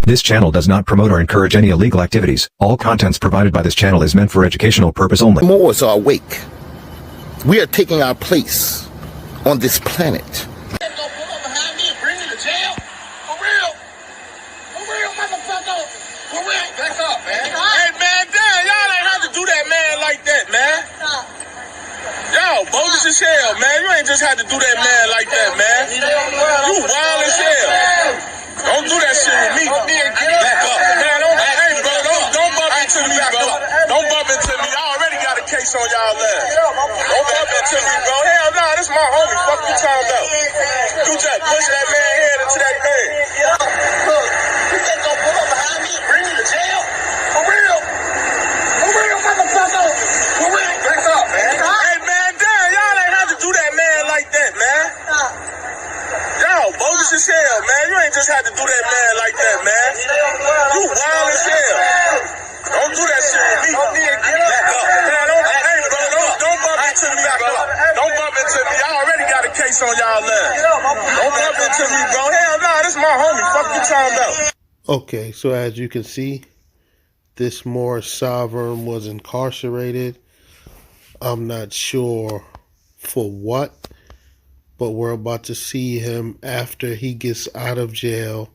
This channel does not promote or encourage any illegal activities. All contents provided by this channel is meant for educational purpose only. Moors are awake. We are taking our place on this planet. Bogus as hell, man. You ain't just had to do that man like that, man. You wild as hell. Don't do that shit with me. Back up. Man, don't bump into me, bro. Don't bump into me. I already got a case on y'all ass. Don't bump into me, bro. Hell nah, this my homie. Fuck you talking about. You just push that man head into that thing. Look, you think gonna pull up behind me and bring me to jail? For real? For real, motherfucker? For real? Back up, man. Hey, man, damn, y'all ain't have to do that man like that, man. Y'all bogus as hell, man. You ain't just had to do that man like that, man. You wild as hell. Don't do that shit with me. Back up. Man, don't bump into me, bro. Don't bump into me. I already got a case on y'all ass. Don't bump into me, bro. Hell nah, this my homie. Fuck you talking about. Okay, so as you can see, this Moor sovereign was incarcerated. I'm not sure for what, but we're about to see him after he gets out of jail.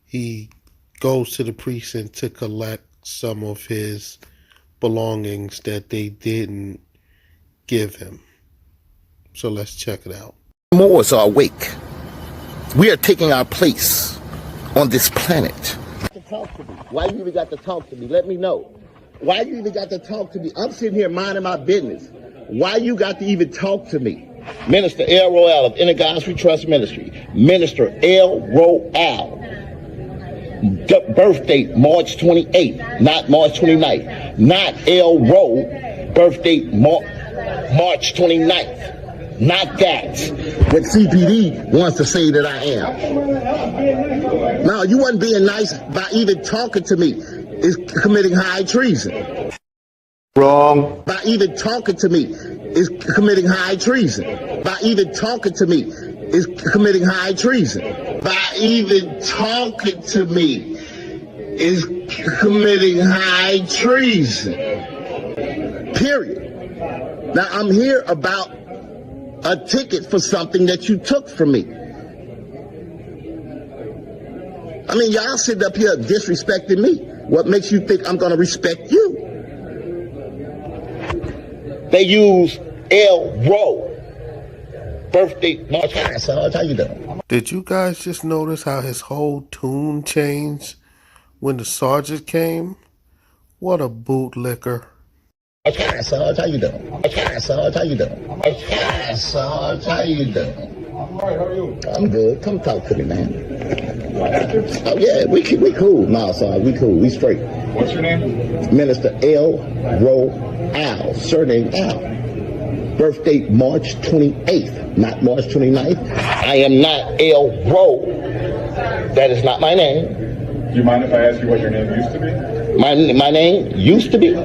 He goes to the precinct to collect some of his belongings that they didn't give him. So let's check it out. Moors are awake. We are taking our place on this planet. Talk to me. Why you even got to talk to me? Let me know. Why you even got to talk to me? I'm sitting here minding my business. Why you got to even talk to me? Minister L. Royale of Inner Gospel Trust Ministry. Minister L. Royale. Birth date March 28th, not March 29th. Not L. Rowe. Birth date March 29th. Not that. What CPD wants to say that I am. No, you wasn't being nice by even talking to me. Is committing high treason. Wrong. By even talking to me is committing high treason. By even talking to me is committing high treason. By even talking to me is committing high treason. Period. Now I'm here about a ticket for something that you took from me. I mean, y'all sitting up here disrespecting me. What makes you think I'm going to respect you? They use L. Rowe. Birthday, March 1st. How you doing? Did you guys just notice how his whole tune changed when the sergeant came? What a bootlicker. Okay, Sarge, how you doing? Okay, Sarge, how you doing? Okay, Sarge, how you doing? I'm all right, how are you? I'm good. Come talk to me, man. Oh, yeah, we cool. No, Sarge, we cool. We straight. What's your name? Minister L. Royale, surname Al. Birth date March 28th, not March 29th. I am not L. Rowe. That is not my name. Do you mind if I ask you what your name used to be? My name used to be?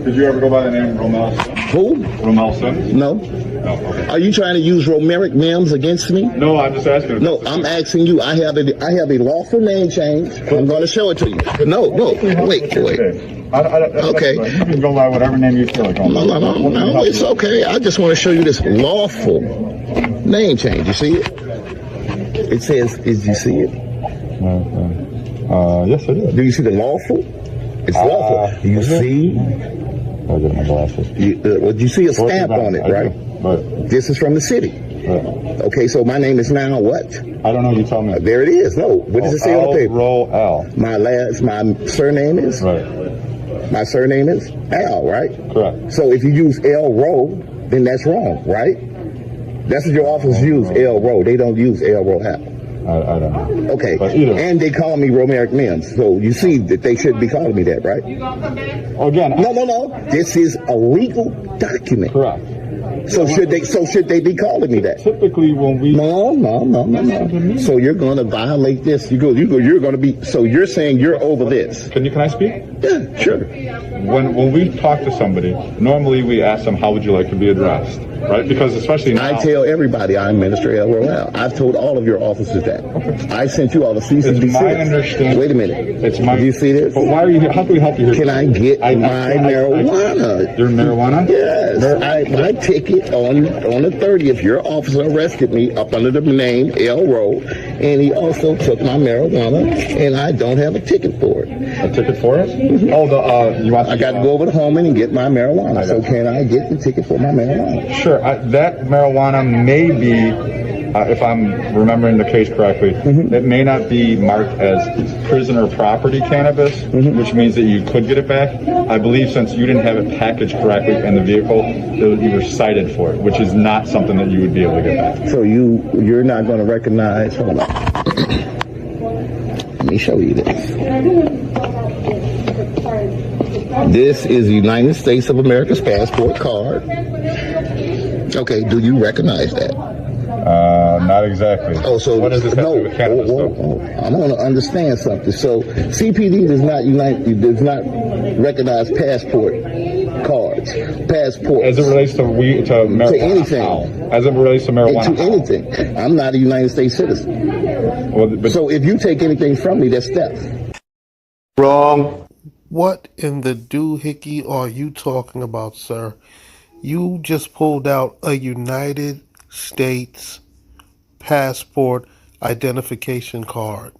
Did you ever go by the name Romel Sims? Who? Romel Sims? No. No, okay. Are you trying to use Romeric Mims against me? No, I'm just asking. No, I'm asking you. I have a lawful name change. I'm going to show it to you. No, wait. Okay. You can go by whatever name you feel like. No, it's okay. I just want to show you this lawful name change. You see it? It says, did you see it? Yes, it is. Do you see the lawful? It's lawful. You see? I'll get my glasses. You see a stamp on it, right? But this is from the city. Okay, so my name is now what? I don't know. You tell me. There it is. No, what does it say on the paper? Royale. My surname is? Right. My surname is Al, right? Correct. So if you use L. Rowe, then that's wrong, right? That's what your officers use, L. Rowe. They don't use L. Royale. I don't know. Okay, and they call me Romeric Mims, so you see that they shouldn't be calling me that, right? Again, no. This is a legal document. Correct. So should they be calling me that? Typically, when we no. So you're going to violate this. You're going to be. So you're saying you're over this? Can I speak? Yeah, sure. When we talk to somebody, normally we ask them, "How would you like to be addressed?" right? Because especially now, I tell everybody I administer El Royale. I've told all of your officers that. I sent you all the cease and it's desist. my understanding. Wait a minute. It's my. Do you see this? But why are you here? How can we help you here? Can I get my marijuana? Your marijuana? Yes. My ticket on the 30th, your officer arrested me up under the name El Ro, and he also took my marijuana, and I don't have a ticket for it. A ticket for it? Mm-hmm. Oh, you want? I got to go over to Holman and get my marijuana. So can I get the ticket for my marijuana? Sure. That marijuana may be, if I'm remembering the case correctly, it may not be marked as prisoner property cannabis, which means that you could get it back. I believe since you didn't have it packaged correctly in the vehicle, you were cited for it, which is not something that you would be able to get back. So you're not going to recognize. Hold on. Let me show you this. This is the United States of America's passport card. Okay, do you recognize that? Not exactly. Oh, so what does this have to do with cannabis? I want to understand something. So CPD does not recognize passport cards, passports. As it relates to marijuana. To anything. As it relates to marijuana. To anything. I'm not a United States citizen. Well, so if you take anything from me, that's theft. Wrong. What in the doohickey are you talking about, sir? You just pulled out a United States passport identification card.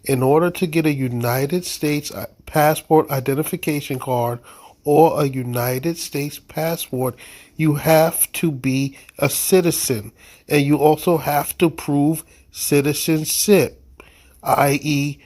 In order to get a United States passport identification card or a United States passport, you have to be a citizen, and you also have to prove citizenship, i.e.,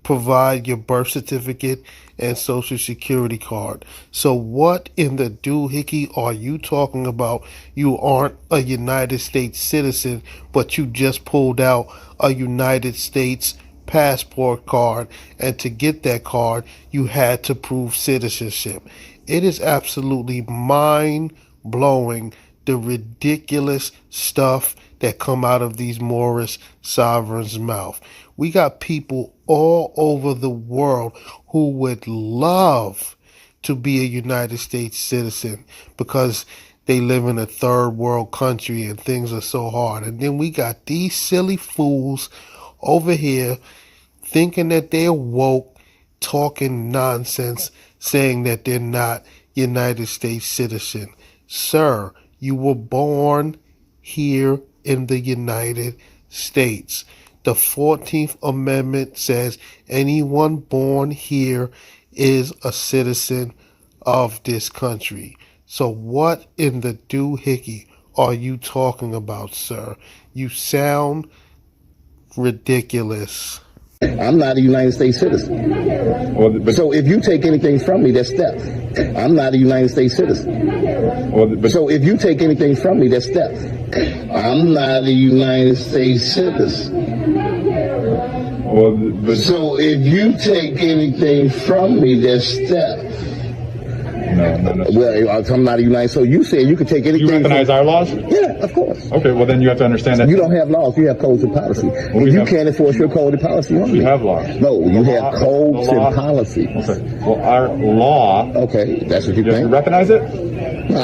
provide your birth certificate and social security card. So what in the doohickey are you talking about? You aren't a United States citizen, but you just pulled out a United States passport card, and to get that card, you had to prove citizenship. It is absolutely mind-blowing, the ridiculous stuff that come out of these Moorish sovereigns' mouth. We got people all over the world who would love to be a United States citizen because they live in a third world country and things are so hard. And then we got these silly fools over here thinking that they're woke, talking nonsense, saying that they're not United States citizen. Sir, you were born here in the United States. The 14th Amendment says anyone born here is a citizen of this country. So what in the doohickey are you talking about, sir? You sound ridiculous. I'm not a United States citizen. So if you take anything from me, that's theft. I'm not a United States citizen. So if you take anything from me, that's theft. I'm not a United States citizen. So if you take anything from me, that's theft. No. Well, I'm not a United. So you said you could take anything. You recognize our laws? Yeah, of course. Okay, well then you have to understand that you don't have laws. You have codes and policy. Well, you can't enforce your code and policy on me. We have laws. No, you have codes and policies. Okay. Well, our law. Okay, that's what you think. You recognize it? No,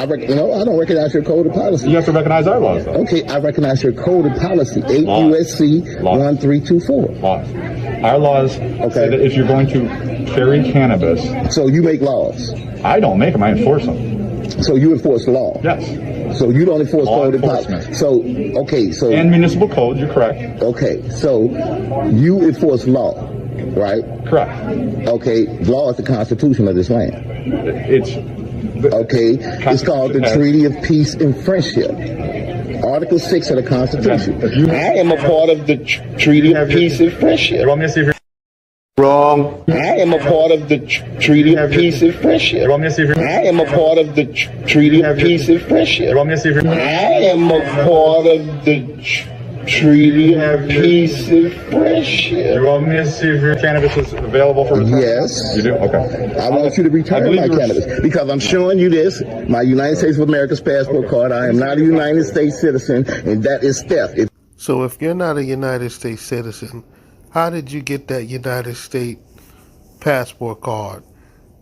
I don't recognize your code and policy. You have to recognize our laws, though. Okay, I recognize your code and policy. 8 USC 1324. Laws. Our laws say that if you're going to carry cannabis. So you make laws. I don't make them, I enforce them. So you enforce law? Yes. So you don't enforce law code and policy? So, and municipal code, you're correct. Okay, so you enforce law, right? Correct. Okay, law is the Constitution of this land. It's called the Treaty of Peace and Friendship. Article 6 of the Constitution. I am a part of the Treaty of Peace and Friendship. You want me to see if you're wrong? I am a part of the Treaty of Peace and Friendship. You want me to see if you're I am a part of the Treaty of Peace and Friendship. You want me to see if you're I am a part of the Treaty of Peace and Friendship. You want me to see if your cannabis is available for return? Yes. You do? Okay. I want you to return my cannabis because I'm showing you this, my United States of America's passport card. I am not a United States citizen, and that is theft. So if you're not a United States citizen, how did you get that United States passport card?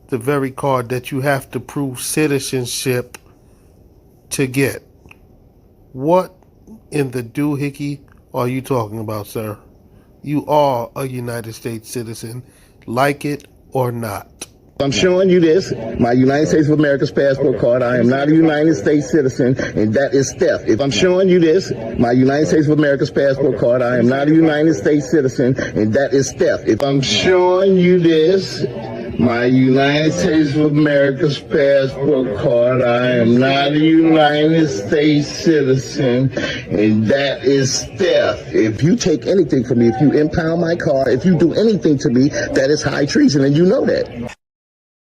The very card that you have to prove citizenship to get. What in the doohickey are you talking about, sir? You are a United States citizen, like it or not. I'm showing you this, my United States of America's passport card. I am not a United States citizen, and that is theft. If I'm showing you this, my United States of America's passport card, I am not a United States citizen, and that is theft. If I'm showing you this, my United States of America's passport card, I am not a United States citizen, and that is theft. If you take anything from me, if you impound my car, if you do anything to me, that is high treason, and you know that.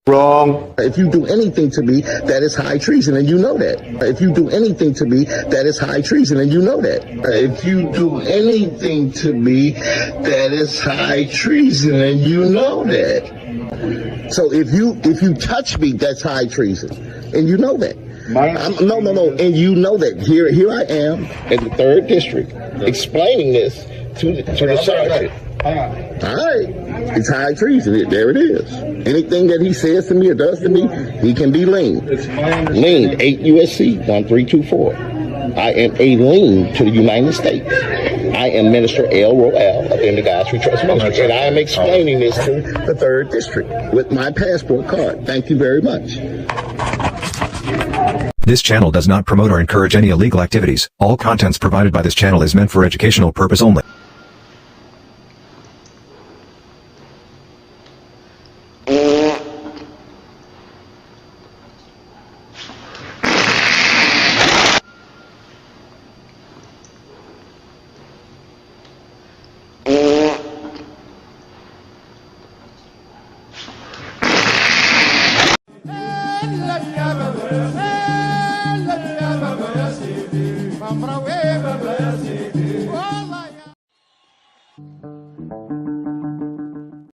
Wrong. If you do anything to me, that is high treason, and you know that. If you do anything to me, that is high treason, and you know that. If you do anything to me, that is high treason, and you know that. So if you touch me, that's high treason, and you know that. No, and you know that. Here I am in the 3rd District explaining this to the sergeant. All right, it's high treason. There it is. Anything that he says to me or does to me, he can be leaned. Leaned, 8 USC 1324. I am a lien to the United States. I am Minister L. Roel of the Guys We Trust Ministry, and I am explaining this to the 3rd District with my passport card. Thank you very much. This channel does not promote or encourage any illegal activities. All contents provided by this channel is meant for educational purpose only.